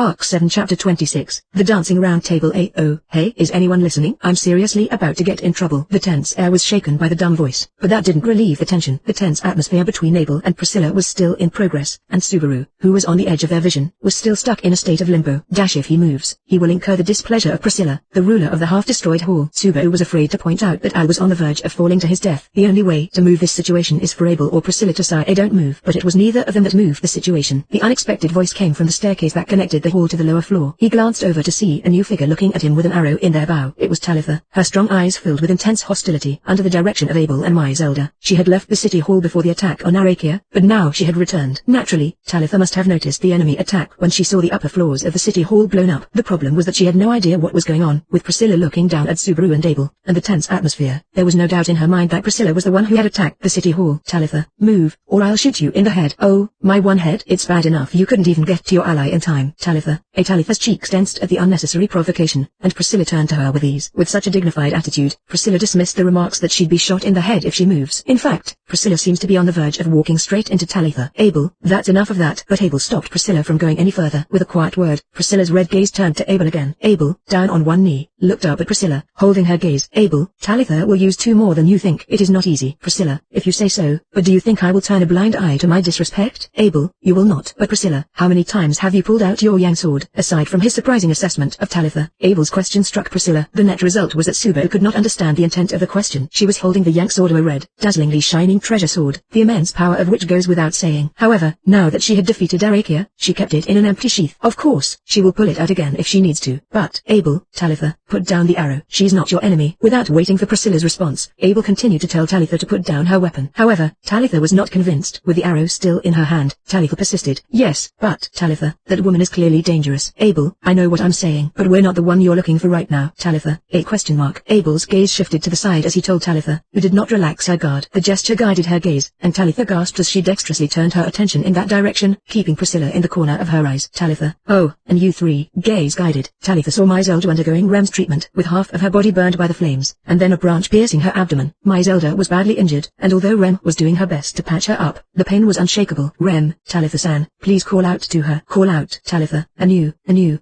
Arc 7 Chapter 26, The Dancing Round Table. Oh, hey, is anyone listening? I'm seriously about to get in trouble. The tense air was shaken by the dumb voice, but that didn't relieve the tension. The tense atmosphere between Abel and Priscilla was still in progress, and Subaru, who was on the edge of their vision, was still stuck in a state of limbo. If he moves, he will incur the displeasure of Priscilla, the ruler of the half-destroyed hall. Subaru was afraid to point out that Al was on the verge of falling to his death. The only way to move this situation is for Abel or Priscilla to say, don't move. But it was neither of them that moved the situation. The unexpected voice came from the staircase that connected the hall to the lower floor. He glanced over to see a new figure looking at him with an arrow in their bow. It was Talitha, her strong eyes filled with intense hostility, under the direction of Abel and Zelda. She had left the city hall before the attack on Arakia, but now she had returned. Naturally, Talitha must have noticed the enemy attack when she saw the upper floors of the city hall blown up. The problem was that she had no idea what was going on. With Priscilla looking down at Subaru and Abel, and the tense atmosphere, there was no doubt in her mind that Priscilla was the one who had attacked the city hall. Talitha, move, or I'll shoot you in the head. Oh, my one head? It's bad enough you couldn't even get to your ally in time. Talitha. Talitha's cheeks tensed at the unnecessary provocation, and Priscilla turned to her with ease. With such a dignified attitude, Priscilla dismissed the remarks that she'd be shot in the head if she moves. In fact, Priscilla seems to be on the verge of walking straight into Talitha. Abel, that's enough of that. But Abel stopped Priscilla from going any further. With a quiet word, Priscilla's red gaze turned to Abel again. Abel, down on one knee, looked up at Priscilla, holding her gaze. Abel, Talitha will use two more than you think. It is not easy, Priscilla, if you say so, but do you think I will turn a blind eye to my disrespect? Abel, you will not. But Priscilla, how many times have you pulled out your yang sword? Aside from his surprising assessment of Talitha, Abel's question struck Priscilla. The net result was that Subaru could not understand the intent of the question. She was holding the yang sword, a red, dazzlingly shining treasure sword, the immense power of which goes without saying. However, now that she had defeated Arakia, she kept it in an empty sheath. Of course, she will pull it out again if she needs to. But, Abel, Talitha, put down the arrow. She's not your enemy. Without waiting for Priscilla's response, Abel continued to tell Talitha to put down her weapon. However, Talitha was not convinced. With the arrow still in her hand, Talitha persisted. Yes, but, Talitha, that woman is clearly dangerous. Abel, I know what I'm saying, but we're not the one you're looking for right now. Talitha, a question mark. Abel's gaze shifted to the side as he told Talitha, who did not relax her guard. The gesture guided her gaze, and Talitha gasped as she dexterously turned her attention in that direction, keeping Priscilla in the corner of her eyes. Talitha, oh, and you three. Gaze guided. Talitha saw Zelda undergoing Rem's treatment, with half of her body burned by the flames, and then a branch piercing her abdomen. Zelda was badly injured, and although Rem was doing her best to patch her up, the pain was unshakable. Rem, Talitha-san, please call out to her. Call out, Talitha. Anew.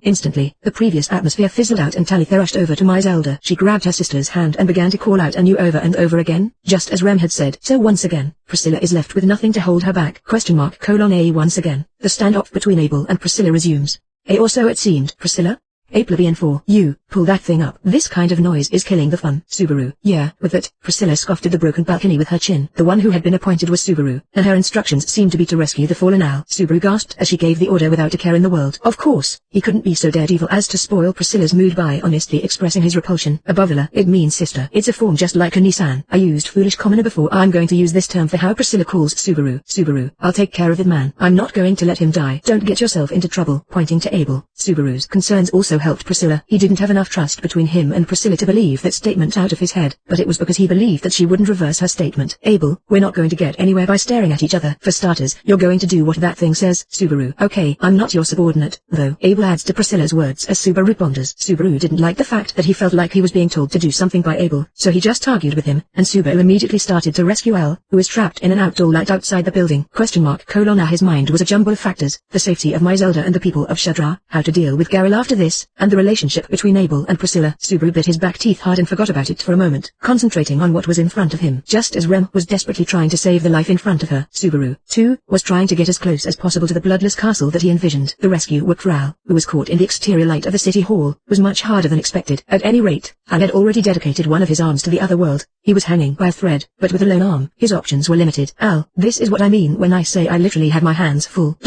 Instantly, the previous atmosphere fizzled out and Talitha rushed over to Zelda. She grabbed her sister's hand and began to call out anew over and over again, just as Rem had said. So once again, Priscilla is left with nothing to hold her back. A once again, the standoff between Abel and Priscilla resumes. Or so it seemed. Priscilla? A plebeian 4. You, pull that thing up. This kind of noise is killing the fun. Subaru. Yeah, with that, Priscilla scoffed at the broken balcony with her chin. The one who had been appointed was Subaru, and her instructions seemed to be to rescue the fallen Al. Subaru gasped as she gave the order without a care in the world. Of course, he couldn't be so daredevil as to spoil Priscilla's mood by honestly expressing his repulsion. Abovila, it means sister. It's a form just like a Nissan. I used foolish commoner before. I'm going to use this term for how Priscilla calls Subaru. Subaru, I'll take care of it, man. I'm not going to let him die. Don't get yourself into trouble. Pointing to Abel. Subaru's concerns also helped Priscilla. He didn't have enough trust between him and Priscilla to believe that statement out of his head, but it was because he believed that she wouldn't reverse her statement. Abel, we're not going to get anywhere by staring at each other. For starters, you're going to do what that thing says. Subaru. Okay, I'm not your subordinate, though. Abel adds to Priscilla's words as Subaru ponders. Subaru didn't like the fact that he felt like he was being told to do something by Abel, so he just argued with him, and Subaru immediately started to rescue Al, who is trapped in an outdoor light outside the building. Now his mind was a jumble of factors, the safety of Zelda and the people of Shadra, how to deal with Garil after this, and the relationship between Abel and Priscilla. Subaru bit his back teeth hard and forgot about it for a moment, concentrating on what was in front of him. Just as Rem was desperately trying to save the life in front of her, Subaru, too, was trying to get as close as possible to the bloodless castle that he envisioned. The rescue work for Al, who was caught in the exterior light of the city hall, was much harder than expected. At any rate, Al had already dedicated one of his arms to the other world. He was hanging by a thread, but with a lone arm, his options were limited. Al, this is what I mean when I say I literally had my hands full.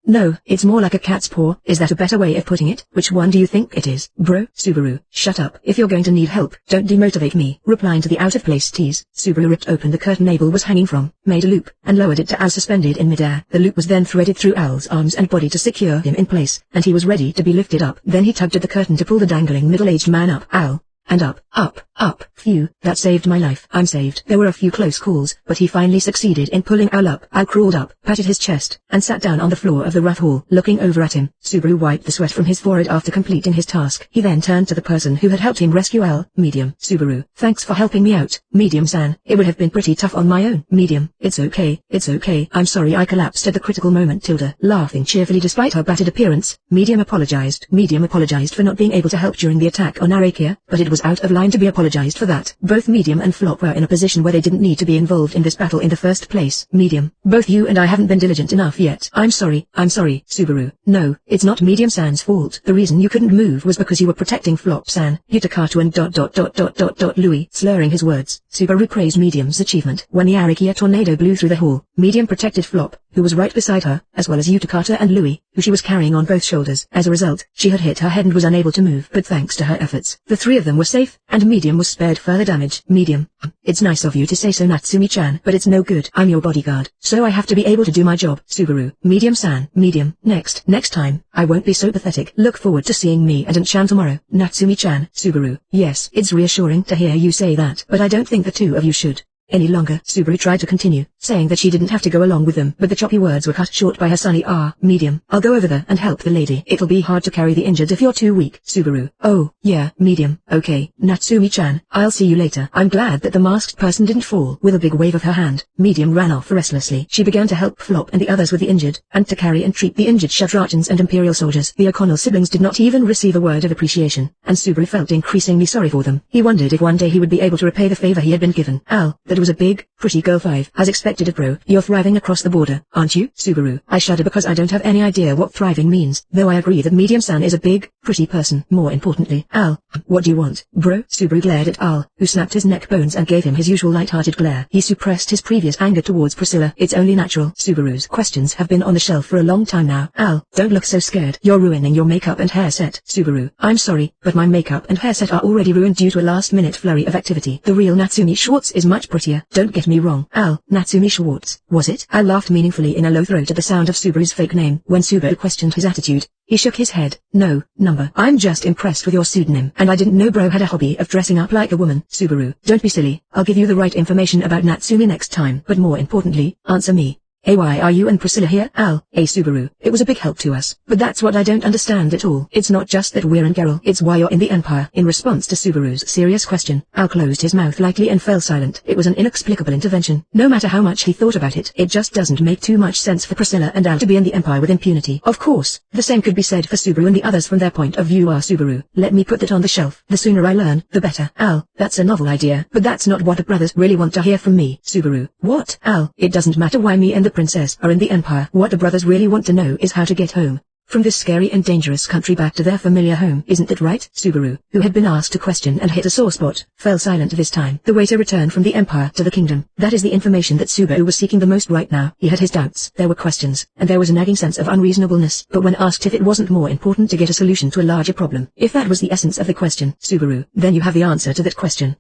No, it's more like a cat's paw. Is that a better way of putting it? Which one do you think it is, bro? Subaru, shut up. If you're going to need help, don't demotivate me. Replying to the out-of-place tease, Subaru ripped open the curtain Abel was hanging from, made a loop, and lowered it to Al suspended in midair. The loop was then threaded through Al's arms and body to secure him in place, and he was ready to be lifted up. Then he tugged at the curtain to pull the dangling middle-aged man up. Al, and up, up, up. Phew, that saved my life. I'm saved. There were a few close calls, but he finally succeeded in pulling Al up. Al crawled up, patted his chest, and sat down on the floor of the rough hall. Looking over at him, Subaru wiped the sweat from his forehead after completing his task. He then turned to the person who had helped him rescue Al. Medium. Subaru, thanks for helping me out. Medium-san, it would have been pretty tough on my own. Medium, it's okay, it's okay. I'm sorry I collapsed at the critical moment. Tilda, laughing cheerfully despite her battered appearance. Medium apologized. Medium apologized for not being able to help during the attack on Arakia, but it was out of line to be apologized for that. Both Medium and Flop were in a position where they didn't need to be involved in this battle in the first place. Medium, both you and I haven't been diligent enough yet. I'm sorry, Subaru. No, it's not Medium-san's fault. The reason you couldn't move was because you were protecting Flop-san, Yutakatu and Louis. Slurring his words, Subaru praised Medium's achievement. When the Arakia tornado blew through the hall, Medium protected Flop, who was right beside her, as well as Yutakata and Louis, who she was carrying on both shoulders. As a result, she had hit her head and was unable to move, but thanks to her efforts, the three of them were safe, and Medium was spared further damage. Medium, it's nice of you to say so, Natsumi-chan, but it's no good. I'm your bodyguard, so I have to be able to do my job. Subaru, Medium-san, Medium, next time, I won't be so pathetic. Look forward to seeing me and Chan tomorrow. Natsumi-chan, Subaru, yes, it's reassuring to hear you say that, but I don't think the two of you should any longer. Subaru tried to continue, saying that she didn't have to go along with them, but the choppy words were cut short by her sunny Medium, I'll go over there and help the lady. It'll be hard to carry the injured if you're too weak. Subaru, oh, yeah, Medium, okay, Natsumi-chan, I'll see you later. I'm glad that the masked person didn't fall. With a big wave of her hand, Medium ran off restlessly. She began to help Flop and the others with the injured, and to carry and treat the injured Shadrachans and Imperial soldiers. The O'Connell siblings did not even receive a word of appreciation, and Subaru felt increasingly sorry for them. He wondered if one day he would be able to repay the favor he had been given. Al, that was a big, pretty girl 5. As expected of bro, you're thriving across the border, aren't you? Subaru, I shudder because I don't have any idea what thriving means, though I agree that Medium-san is a big, pretty person. More importantly, Al, what do you want, bro? Subaru glared at Al, who snapped his neck bones and gave him his usual light-hearted glare. He suppressed his previous anger towards Priscilla. It's only natural. Subaru's questions have been on the shelf for a long time now. Al, don't look so scared. You're ruining your makeup and hair set. Subaru, I'm sorry, but my makeup and hair set are already ruined due to a last-minute flurry of activity. The real Natsumi Schwartz is much prettier. Don't get me wrong. Al, Natsumi Schwartz, was it? Al laughed meaningfully in a low throat at the sound of Subaru's fake name. When Subaru questioned his attitude, he shook his head. No, number. I'm just impressed with your pseudonym, and I didn't know bro had a hobby of dressing up like a woman. Subaru, don't be silly. I'll give you the right information about Natsumi next time, but more importantly, answer me. Why are you and Priscilla here? Al, Subaru, it was a big help to us, but that's what I don't understand at all. It's not just that we're in Geralt, it's why you're in the Empire. In response to Subaru's serious question, Al closed his mouth lightly and fell silent. It was an inexplicable intervention. No matter how much he thought about it, it just doesn't make too much sense for Priscilla and Al to be in the Empire with impunity. Of course, the same could be said for Subaru and the others from their point of view. Subaru, let me put that on the shelf. The sooner I learn, the better. Al, that's a novel idea, but that's not what the brothers really want to hear from me. Subaru, what? Al, it doesn't matter why me and the princess are in the Empire. What the brothers really want to know is how to get home from this scary and dangerous country back to their familiar home. Isn't that right? Subaru, who had been asked a question and hit a sore spot, fell silent this time. The way to return from the Empire to the kingdom. That is the information that Subaru was seeking the most right now. He had his doubts. There were questions, and there was a nagging sense of unreasonableness. But when asked if it wasn't more important to get a solution to a larger problem, if that was the essence of the question, Subaru, then you have the answer to that question.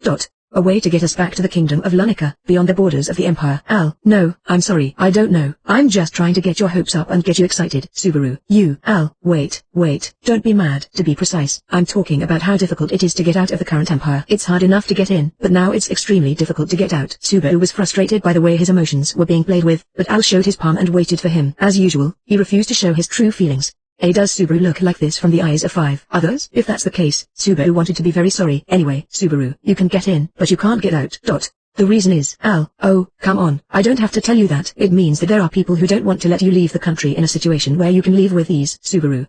A way to get us back to the kingdom of Lunica, beyond the borders of the Empire. Al, no, I'm sorry, I don't know. I'm just trying to get your hopes up and get you excited. Subaru, Al, wait, don't be mad. To be precise, I'm talking about how difficult it is to get out of the current Empire. It's hard enough to get in, but now it's extremely difficult to get out. Subaru was frustrated by the way his emotions were being played with, but Al showed his palm and waited for him. As usual, he refused to show his true feelings. Does Subaru look like this from the eyes of 5 others? If that's the case, Subaru wanted to be very sorry. Anyway, Subaru, you can get in, but you can't get out. The reason is, Al, oh, come on, I don't have to tell you that. It means that there are people who don't want to let you leave the country in a situation where you can leave with ease. Subaru,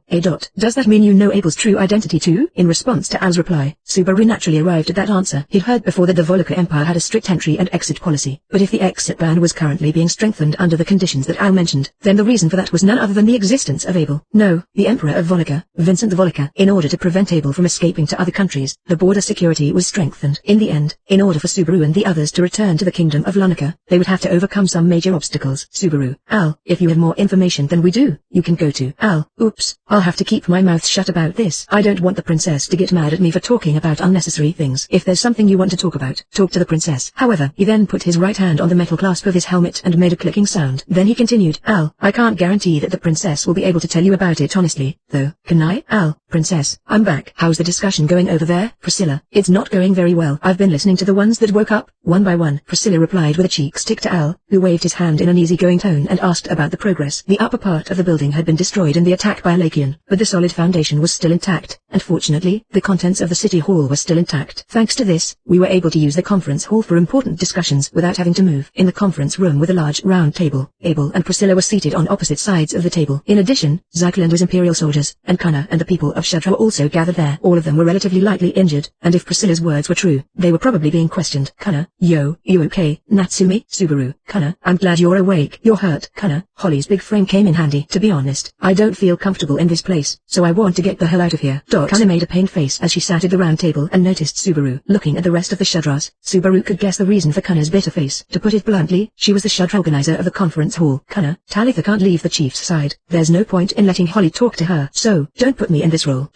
does that mean you know Abel's true identity too? In response to Al's reply, Subaru naturally arrived at that answer. He'd heard before that the Volca Empire had a strict entry and exit policy, but if the exit ban was currently being strengthened under the conditions that Al mentioned, then the reason for that was none other than the existence of Abel. No, the Emperor of Volca, Vincent the Volca. In order to prevent Abel from escaping to other countries, the border security was strengthened. In the end, in order for Subaru and the others was to return to the kingdom of Lonica, they would have to overcome some major obstacles. Subaru. Al, if you have more information than we do, you can go to Al. Oops, I'll have to keep my mouth shut about this. I don't want the princess to get mad at me for talking about unnecessary things. If there's something you want to talk about, talk to the princess. However, he then put his right hand on the metal clasp of his helmet and made a clicking sound. Then he continued, Al, I can't guarantee that the princess will be able to tell you about it honestly, though, can I? Al, princess, I'm back. How's the discussion going over there? Priscilla. It's not going very well. I've been listening to the ones that woke up, one by one. Priscilla replied with a cheek stick to Al, who waved his hand in an easygoing tone and asked about the progress. The upper part of the building had been destroyed in the attack by Lakian, but the solid foundation was still intact, and fortunately, the contents of the city hall were still intact. Thanks to this, we were able to use the conference hall for important discussions without having to move. In the conference room with a large round table, Abel and Priscilla were seated on opposite sides of the table. In addition, Zykel and his imperial soldiers, and Kana and the people of Shadra were also gathered there. All of them were relatively lightly injured, and if Priscilla's words were true, they were probably being questioned. Kana, yo, you okay? Natsumi, Subaru. Kana, I'm glad you're awake. You're hurt. Kana, Holly's big frame came in handy. To be honest, I don't feel comfortable in this place, so I want to get the hell out of here. Kana made a pained face as she sat at the round table and noticed Subaru. Looking at the rest of the Shadras, Subaru could guess the reason for Kana's bitter face. To put it bluntly, she was the Shadra organizer of the conference hall. Kana, Talitha can't leave the chief's side. There's no point in letting Holly talk to her, so don't put me in this role.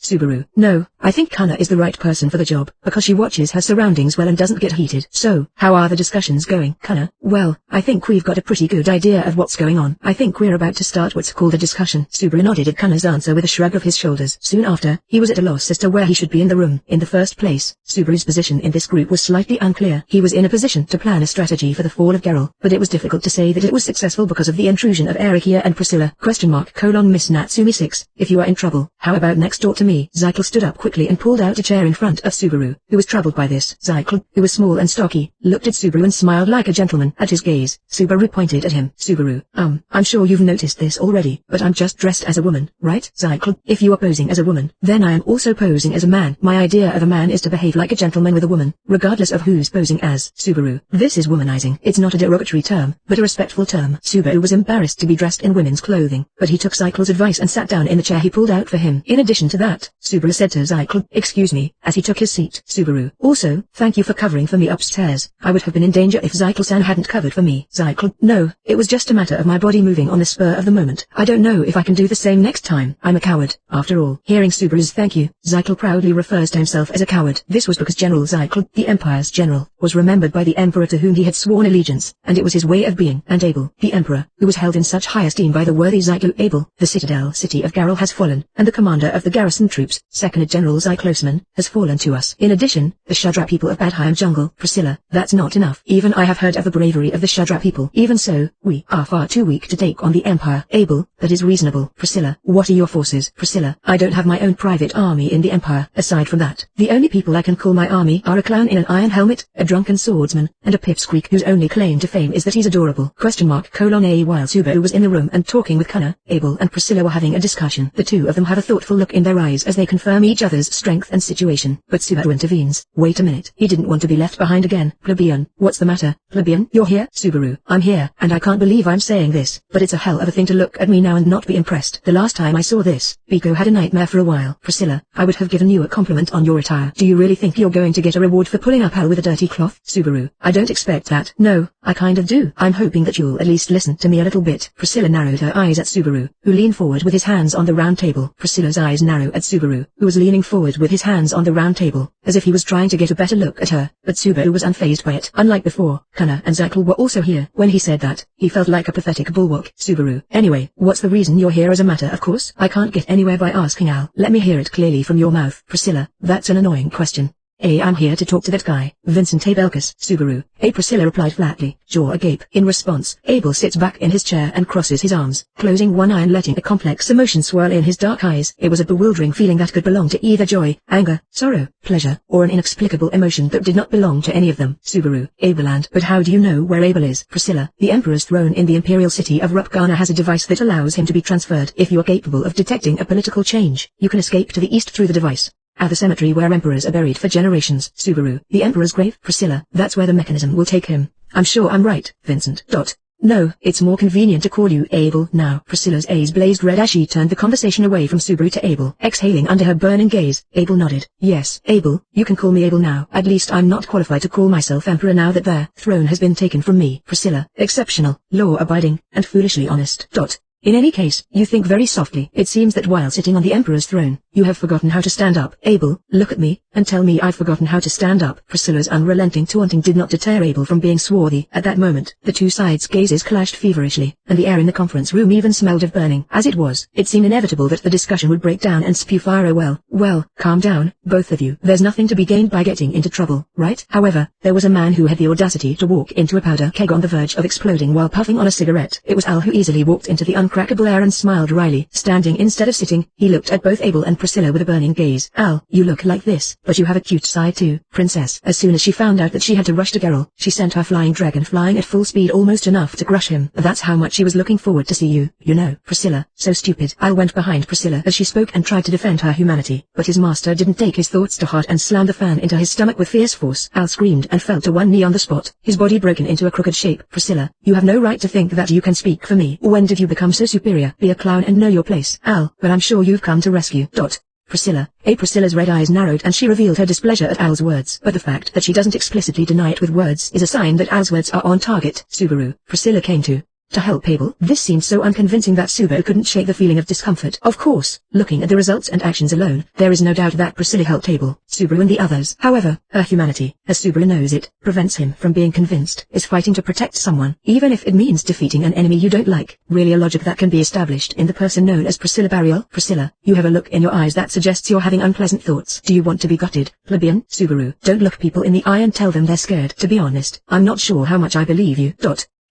Subaru. No, I think Kana is the right person for the job, because she watches her surroundings well and doesn't get heated. So, how are the discussions going? Kana. Well, I think we've got a pretty good idea of what's going on. I think we're about to start what's called a discussion. Subaru nodded at Kana's answer with a shrug of his shoulders. Soon after, he was at a loss as to where he should be in the room. In the first place, Subaru's position in this group was slightly unclear. He was in a position to plan a strategy for the fall of Geralt, but it was difficult to say that it was successful because of the intrusion of Erikia and Priscilla. Miss Natsumi 6, if you are in trouble, how about next door to me? Zykel stood up quickly and pulled out a chair in front of Subaru, who was troubled by this. Zykel, who was small and stocky, looked at Subaru and smiled like a gentleman. At his gaze, Subaru pointed at him. Subaru, I'm sure you've noticed this already, but I'm just dressed as a woman, right? Zykel, if you are posing as a woman, then I am also posing as a man. My idea of a man is to behave like a gentleman with a woman, regardless of who's posing as. Subaru, this is womanizing. It's not a derogatory term, but a respectful term. Subaru was embarrassed to be dressed in women's clothing, but he took Zykel's advice and sat down in the chair he pulled out for him. In addition to that, Subaru said to Zykel, excuse me, as he took his seat. Subaru, also, thank you for covering for me upstairs. I would have been in danger if Zykel-san hadn't covered for me. Zykel, no, it was just a matter of my body moving on the spur of the moment. I don't know if I can do the same next time. I'm a coward, after all. Hearing Subaru's thank you, Zykel proudly refers to himself as a coward. This was because General Zykel, the Empire's general, was remembered by the Emperor to whom he had sworn allegiance, and it was his way of being. And Abel, the Emperor, who was held in such high esteem by the worthy Zykel. Abel, the citadel city of Garel has fallen, and the commander of the garrison troops, Second General Zyklosman, has fallen to us. In addition, the Shadra people of Badheim Jungle. Priscilla, that's not enough. Even I have heard of the bravery of the Shadra people. Even so, we are far too weak to take on the Empire. Abel, that is reasonable. Priscilla, what are your forces? Priscilla, I don't have my own private army in the Empire. Aside from that, the only people I can call my army are a clown in an iron helmet, a drunken swordsman, and a pipsqueak whose only claim to fame is that he's adorable. While Subaru was in the room and talking with Kana, Abel and Priscilla were having a discussion. The two of them have a thoughtful look in their eyes as they confirm each other's strength and situation. But Subaru intervenes. Wait a minute. He didn't want to be left behind again. Plebeian, what's the matter? Plebeian, you're here? Subaru, I'm here, and I can't believe I'm saying this, but it's a hell of a thing to look at me now and not be impressed. The last time I saw this, Biko had a nightmare for a while. Priscilla, I would have given you a compliment on your attire. Do you really think you're going to get a reward for pulling up Hal with a dirty cloth? Subaru, I don't expect that. No, I kind of do. I'm hoping that you'll at least listen to me a little bit. Priscilla narrowed her eyes at Subaru, who leaned forward with his hands on the round table. Priscilla's eyes narrowed at Subaru, who was leaning forward with his hands on the round table, as if he was trying to get a better look at her, but Subaru was unfazed by it. Unlike before, Kana and Zykel were also here. When he said that, he felt like a pathetic bulwark. Subaru, anyway, what's the reason you're here as a matter of course? I can't get anywhere by asking Al. Let me hear it clearly from your mouth. Priscilla, that's an annoying question. I'm here to talk to that guy, Vincent Abelkus. Subaru, Priscilla replied flatly, jaw agape. In response, Abel sits back in his chair and crosses his arms, closing one eye and letting a complex emotion swirl in his dark eyes. It was a bewildering feeling that could belong to either joy, anger, sorrow, pleasure, or an inexplicable emotion that did not belong to any of them. Subaru, Abeland, but how do you know where Abel is? Priscilla, the Emperor's throne in the imperial city of Rupgana has a device that allows him to be transferred. If you are capable of detecting a political change, you can escape to the east through the device. At the cemetery where emperors are buried for generations. Subaru, the emperor's grave. Priscilla, that's where the mechanism will take him. I'm sure I'm right, Vincent. No, it's more convenient to call you Abel now. Priscilla's eyes blazed red as she turned the conversation away from Subaru to Abel. Exhaling under her burning gaze, Abel nodded. Yes, Abel, you can call me Abel now. At least I'm not qualified to call myself Emperor now that their throne has been taken from me. Priscilla, exceptional, law-abiding, and foolishly honest. In any case, you think very softly. It seems that while sitting on the Emperor's throne, you have forgotten how to stand up. Abel, look at me, and tell me I've forgotten how to stand up. Priscilla's unrelenting taunting did not deter Abel from being swarthy. At that moment, the two sides' gazes clashed feverishly, and the air in the conference room even smelled of burning. As it was, it seemed inevitable that the discussion would break down and spew fire. Well, calm down, both of you. There's nothing to be gained by getting into trouble, right? However, there was a man who had the audacity to walk into a powder keg on the verge of exploding while puffing on a cigarette. It was Al, who easily walked into the uncrackable air and smiled wryly. Standing instead of sitting, he looked at both Abel and Priscilla with a burning gaze. Al, you look like this, but you have a cute side too, princess. As soon as she found out that she had to rush to Geralt, she sent her flying dragon flying at full speed, almost enough to crush him. That's how much she was looking forward to see you, you know. Priscilla, so stupid. Al went behind Priscilla as she spoke and tried to defend her humanity, but his master didn't take his thoughts to heart and slammed the fan into his stomach with fierce force. Al screamed and fell to one knee on the spot, his body broken into a crooked shape. Priscilla, you have no right to think that you can speak for me. When did you become so superior? Be a clown and know your place. Al, but I'm sure you've come to rescue. Priscilla. Priscilla's red eyes narrowed and she revealed her displeasure at Al's words. But the fact that she doesn't explicitly deny it with words is a sign that Al's words are on target. Subaru. Priscilla came to help Abel. This seemed so unconvincing that Subaru couldn't shake the feeling of discomfort. Of course, looking at the results and actions alone, there is no doubt that Priscilla helped Abel, Subaru and the others. However, her humanity, as Subaru knows it, prevents him from being convinced. Is fighting to protect someone, even if it means defeating an enemy you don't like, really a logic that can be established in the person known as Priscilla Barriel? Priscilla, you have a look in your eyes that suggests you're having unpleasant thoughts. Do you want to be gutted, plebeian? Subaru, don't look people in the eye and tell them they're scared. To be honest, I'm not sure how much I believe you.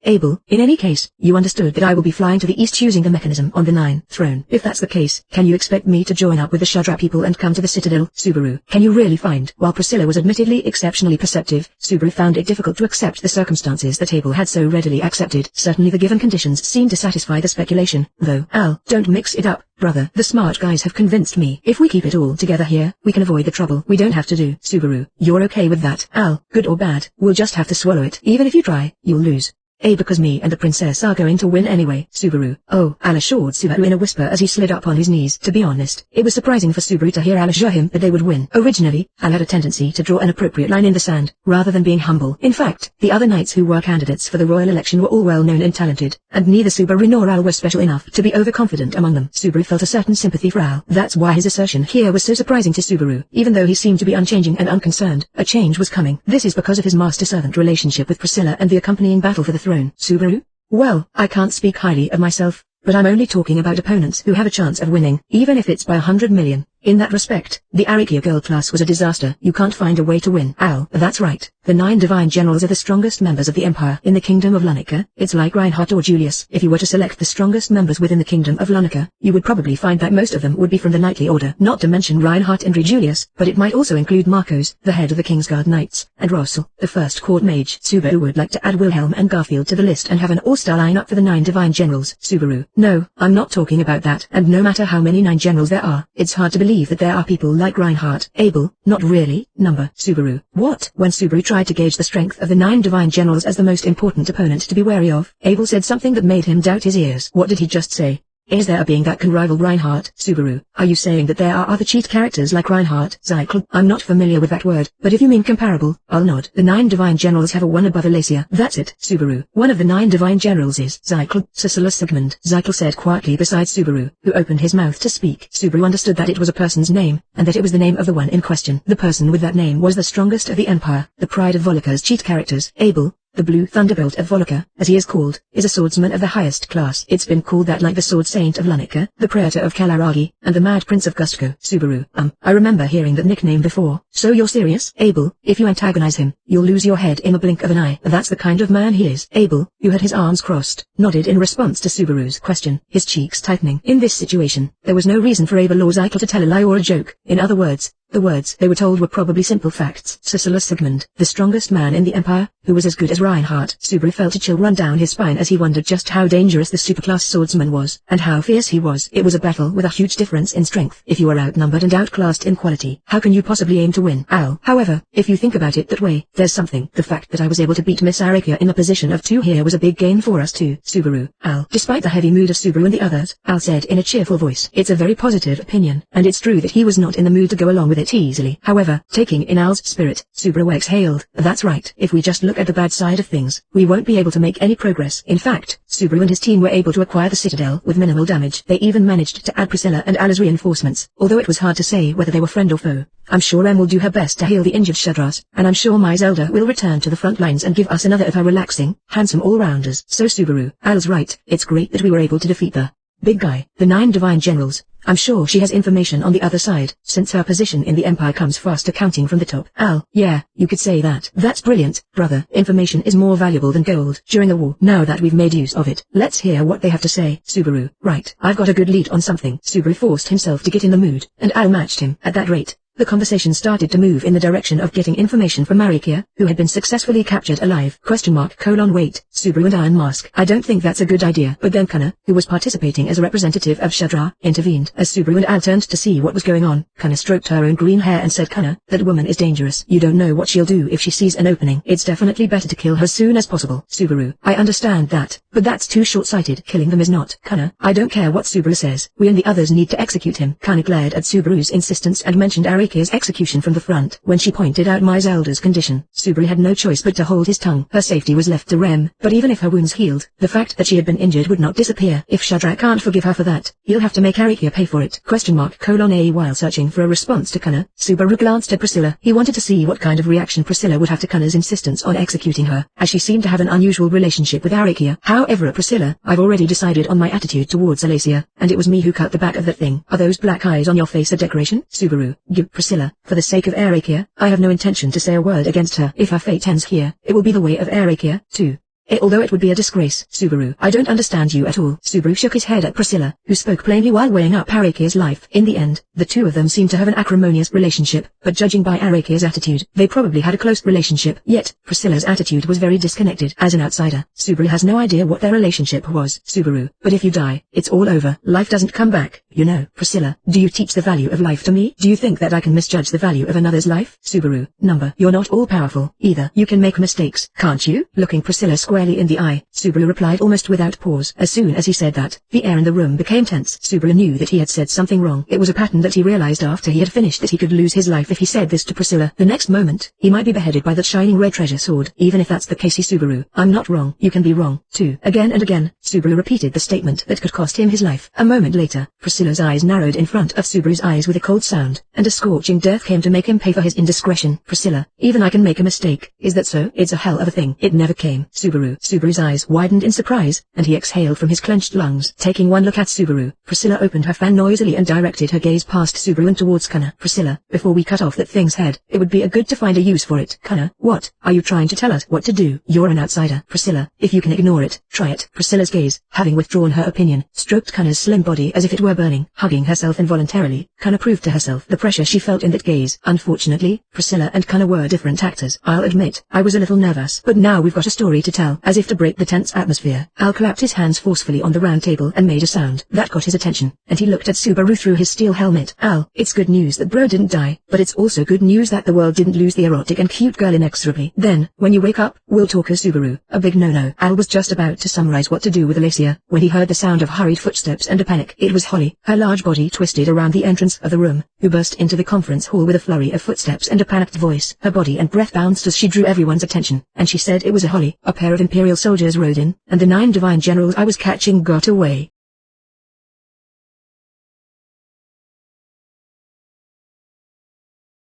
Abel, in any case, you understood that I will be flying to the east using the mechanism on the 9th throne. If that's the case, can you expect me to join up with the Shudra people and come to the Citadel? Subaru, can you really find? While Priscilla was admittedly exceptionally perceptive, Subaru found it difficult to accept the circumstances that Abel had so readily accepted. Certainly the given conditions seemed to satisfy the speculation, though. Al, don't mix it up, brother. The smart guys have convinced me. If we keep it all together here, we can avoid the trouble. We don't have to do. Subaru, you're okay with that? Al, good or bad, we'll just have to swallow it. Even if you try, you'll lose. Because me and the princess are going to win anyway. Subaru. Oh, Al assured Subaru in a whisper as he slid up on his knees. To be honest, it was surprising for Subaru to hear Al assure him that they would win. Originally, Al had a tendency to draw an appropriate line in the sand, rather than being humble. In fact, the other knights who were candidates for the royal election were all well known and talented, and neither Subaru nor Al were special enough to be overconfident among them. Subaru felt a certain sympathy for Al. That's why his assertion here was so surprising to Subaru. Even though he seemed to be unchanging and unconcerned, a change was coming. This is because of his master-servant relationship with Priscilla and the accompanying battle for the throne. Subaru? Well, I can't speak highly of myself, but I'm only talking about opponents who have a chance of winning, even if it's by 100 million. In that respect, the Arikia girl class was a disaster. You can't find a way to win. Al, that's right. The 9 divine generals are the strongest members of the Empire in the Kingdom of Lunica. It's like Reinhardt or Julius. If you were to select the strongest members within the Kingdom of Lunica, you would probably find that most of them would be from the knightly order. Not to mention Reinhardt and Julius, but it might also include Marcos, the head of the Kingsguard Knights, and Rossel, the first court mage. Subaru would like to add Wilhelm and Garfield to the list and have an all-star lineup for the 9 divine generals. Subaru. No, I'm not talking about that. And no matter how many 9 generals there are, it's hard to believe that there are people like Reinhardt. Abel, not really, number. Subaru. What? When Subaru tried to gauge the strength of the 9 divine generals as the most important opponent to be wary of, Abel said something that made him doubt his ears. What did he just say? Is there a being that can rival Reinhardt? Subaru. Are you saying that there are other cheat characters like Reinhardt? Zyklon. I'm not familiar with that word, but if you mean comparable, I'll nod. The 9 divine generals have a one above Alacia. That's it. Subaru. One of the 9 divine generals is Zyklon. Cicilus Sigmund. Zyklon said quietly beside Subaru, who opened his mouth to speak. Subaru understood that it was a person's name, and that it was the name of the one in question. The person with that name was the strongest of the Empire, the pride of Volika's cheat characters. Abel, the Blue Thunderbolt of Volika, as he is called, is a swordsman of the highest class. It's been called that like the Sword Saint of Lunica, the Praetor of Kalaragi, and the Mad Prince of Gustko. Subaru. I remember hearing that nickname before. So you're serious? Abel, if you antagonize him, you'll lose your head in the blink of an eye. That's the kind of man he is. Abel, who had his arms crossed, nodded in response to Subaru's question, his cheeks tightening. In this situation, there was no reason for Abel or Zyklon to tell a lie or a joke. In other words, The words they were told were probably simple facts. Sisilus Sigmund, the strongest man in the empire, who was as good as Reinhardt. Subaru felt a chill run down his spine as he wondered just how dangerous the superclass swordsman was, and how fierce he was. It was a battle with a huge difference in strength. If you are outnumbered and outclassed in quality, how can you possibly aim to win? Al. However, if you think about it that way, there's something. The fact that I was able to beat Miss Arikia in a position of 2 here was a big gain for us too. Subaru. Al. Despite the heavy mood of Subaru and the others, Al said in a cheerful voice, it's a very positive opinion, and it's true that he was not in the mood to go along with it easily. However, taking in Al's spirit, Subaru exhaled. That's right. If we just look at the bad side of things, we won't be able to make any progress. In fact, Subaru and his team were able to acquire the citadel with minimal damage. They even managed to add Priscilla and Al as reinforcements, although it was hard to say whether they were friend or foe. I'm sure Em will do her best to heal the injured Shudras, and I'm sure my Zelda will return to the front lines and give us another of her relaxing, handsome all-rounders. So Subaru, Al's right. It's great that we were able to defeat the big guy, the 9 divine generals. I'm sure she has information on the other side, since her position in the Empire comes faster counting from the top. Al. Yeah, you could say that. That's brilliant, brother. Information is more valuable than gold during the war. Now that we've made use of it, let's hear what they have to say. Subaru. Right. I've got a good lead on something. Subaru forced himself to get in the mood, and Al matched him. At that rate, the conversation started to move in the direction of getting information from Arikia, who had been successfully captured alive. Wait, Subaru and Iron Mask. I don't think that's a good idea. But then Kana, who was participating as a representative of Shudra, intervened. As Subaru and Al turned to see what was going on, Kana stroked her own green hair and said, Kana, that woman is dangerous. You don't know what she'll do if she sees an opening. It's definitely better to kill her as soon as possible. Subaru. I understand that, but that's too short-sighted. Killing them is not. Kana, I don't care what Subaru says. We and the others need to execute him. Kana glared at Subaru's insistence and mentioned Arikia's execution from the front. When she pointed out my Zelda's condition, Subaru had no choice but to hold his tongue. Her safety was left to Rem, but even if her wounds healed, the fact that she had been injured would not disappear. If Shudra can't forgive her for that, he'll have to make Arikia pay for it. While searching for a response to Kana, Subaru glanced at Priscilla. He wanted to see what kind of reaction Priscilla would have to Kana's insistence on executing her, as she seemed to have an unusual relationship with Arikia. However, Priscilla, I've already decided on my attitude towards Alacia, and it was me who cut the back of that thing. Are those black eyes on your face a decoration? Subaru. Give Priscilla. For the sake of Arikia, I have no intention to say a word against her. If her fate ends here, it will be the way of Arikia, too. Although it would be a disgrace. Subaru. I don't understand you at all. Subaru shook his head at Priscilla, who spoke plainly while weighing up Arikia's life. In the end, the two of them seemed to have an acrimonious relationship, but judging by Arikia's attitude, they probably had a close relationship. Yet, Priscilla's attitude was very disconnected. As an outsider, Subaru has no idea what their relationship was. Subaru. But if you die, it's all over. Life doesn't come back, you know. Priscilla. Do you teach the value of life to me? Do you think that I can misjudge the value of another's life? Subaru. You're not all powerful, either. You can make mistakes, can't you? Looking Priscilla squarely in the eye, Subaru replied almost without pause. As soon as he said that, the air in the room became tense. Subaru knew that he had said something wrong. It was a pattern that he realized after he had finished that he could lose his life if he said this to Priscilla. The next moment, he might be beheaded by that shining red treasure sword. Even if that's the case, Subaru. I'm not wrong. You can be wrong, too. Again and again, Subaru repeated the statement that could cost him his life. A moment later, Priscilla's eyes narrowed in front of Subaru's eyes with a cold sound, and a scorching death came to make him pay for his indiscretion. Priscilla. Even I can make a mistake. Is that so? It's a hell of a thing. It never came. Subaru's eyes widened in surprise, and he exhaled from his clenched lungs. Taking one look at Subaru, Priscilla opened her fan noisily and directed her gaze past Subaru and towards Kana. Priscilla, before we cut off that thing's head, it would be a good to find a use for it. Kana, what? Are you trying to tell us what to do? You're an outsider. Priscilla, if you can ignore it, try it. Priscilla's gaze, having withdrawn her opinion, stroked Kana's slim body as if it were burning. Hugging herself involuntarily, Kana proved to herself the pressure she felt in that gaze. Unfortunately, Priscilla and Kana were different actors. I'll admit, I was a little nervous, but now we've got a story to tell. As if to break the tense atmosphere, Al clapped his hands forcefully on the round table and made a sound that got his attention, and he looked at Subaru through his steel helmet. Al, it's good news that bro didn't die, but it's also good news that the world didn't lose the erotic and cute girl inexorably. Then, when you wake up, we'll talk as Subaru. A big no-no. Al was just about to summarize what to do with Alacia, when he heard the sound of hurried footsteps and a panic. It was Holly, her large body twisted around the entrance of the room, who burst into the conference hall with a flurry of footsteps and a panicked voice. Her body and breath bounced as she drew everyone's attention, and she said it was a Holly. A pair of Imperial soldiers rode in, and the 9 divine generals I was catching got away.